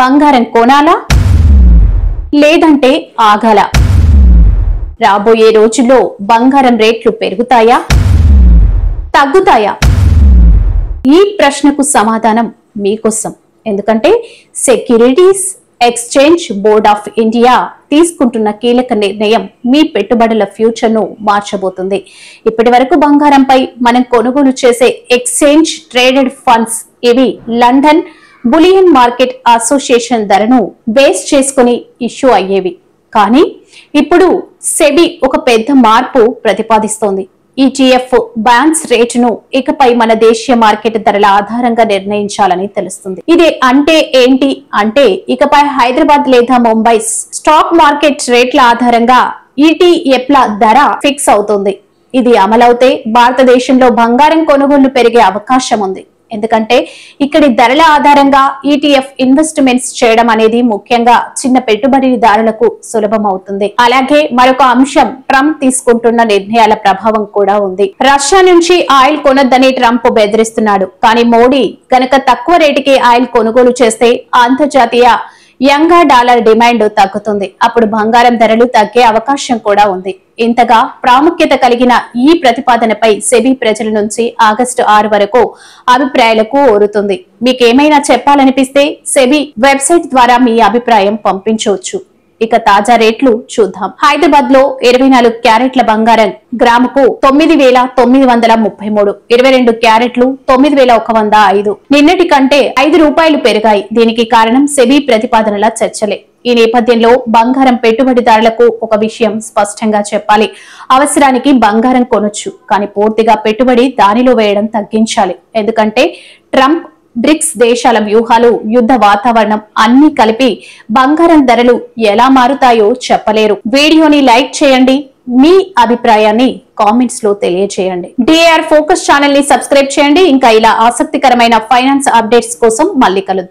బంగారం కొనాలా లేదంటే ఆగాలా? రాబోయే రోజుల్లో బంగారం రేట్లు పెరుగుతాయా తగ్గుతాయా? ఈ ప్రశ్నకు సమాధానం మీకోసం. ఎందుకంటే securities exchange board of India తీసుకుంటున్న కీలక నిర్ణయం మీ పెట్టుబడుల ఫ్యూచర్ ను మార్చబోతుంది. ఇప్పటి వరకు బంగారంపై మనం కొనుగోలు చేసే ఎక్స్చేంజ్ ట్రేడెడ్ ఫండ్స్ ఇవి లండన్ బులియన్ మార్కెట్ అసోసియేషన్ ధరను బేస్ చేసుకుని ఇష్యూ అయ్యేవి. కానీ ఇప్పుడు సెబీ ఒక పెద్ద మార్పు ప్రతిపాదిస్తోంది. ఈటీఎఫ్ బాండ్స్ రేటును ఇకపై మన దేశీయ మార్కెట్ ధరల ఆధారంగా నిర్ణయించాలని తెలుస్తుంది. ఇది అంటే ఏంటి అంటే ఇకపై హైదరాబాద్ లేదా ముంబై స్టాక్ మార్కెట్ రేట్ల ఆధారంగా ఈటీఎఫ్ల ధర ఫిక్స్ అవుతుంది. ఇది అమలవుతే భారతదేశంలో బంగారం కొనుగోళ్లు పెరిగే అవకాశం ఉంది. ఎందుకంటే ఇక్కడి ధరల ఆధారంగా ఈటీఎఫ్ ఇన్వెస్ట్మెంట్స్ చేయడం అనేది ముఖ్యంగా చిన్న పెట్టుబడిదారులకు సులభం అవుతుంది. అలాగే మరొక అంశం ట్రంప్ తీసుకుంటున్న నిర్ణయాల ప్రభావం కూడా ఉంది. రష్యా నుంచి ఆయిల్ కొనొద్దని ట్రంప్ బెదిరిస్తున్నాడు. కానీ మోడీ గనక తక్కువ రేటుకి ఆయిల్ కొనుగోలు చేస్తే అంతర్జాతీయ యంగా డాలర్ డిమాండ్ తగ్గుతుంది. అప్పుడు బంగారం ధరలు తగ్గే అవకాశం కూడా ఉంది. ఇంతగా ప్రాముఖ్యత కలిగిన ఈ ప్రతిపాదనపై సెబీ ప్రజల నుంచి ఆగస్టు 6 వరకు అభిప్రాయాలకు కోరుతుంది. మీకేమైనా చెప్పాలనిపిస్తే సెబీ వెబ్సైట్ ద్వారా మీ అభిప్రాయం పంపించవచ్చు. ఇక తాజా రేట్లు చూద్దాం. హైదరాబాద్ లో 24 క్యారెట్ల బంగారం గ్రాముకు 9,933, 22 క్యారెట్లు 9,105. నిన్నటి కంటే ₹5 పెరిగాయి. దీనికి కారణం సెబీ ప్రతిపాదనల చర్చలే. ఈ నేపథ్యంలో బంగారం పెట్టుబడిదారులకు ఒక విషయం స్పష్టంగా చెప్పాలి. అవసరానికి బంగారం కొనొచ్చు, కానీ పూర్తిగా పెట్టుబడి దానిలో వేయడం తగ్గించాలి. ఎందుకంటే ట్రంప్ బ్రిక్స్ దేశాల వ్యూహాలు, యుద్ధ వాతావరణం అన్ని కలిపి బంగారం ధరలు ఎలా మారుతాయో చెప్పలేరు. వీడియోని లైక్ చేయండి, మీ అభిప్రాయాన్ని కామెంట్స్ లో తెలియజేయండి. డిఆర్ ఫోకస్ ఛానల్ ని సబ్స్క్రైబ్ చేయండి. ఇంకా ఇలా ఆసక్తికరమైన ఫైనాన్స్ అప్డేట్స్ కోసం మళ్ళీ కలుద్దాం.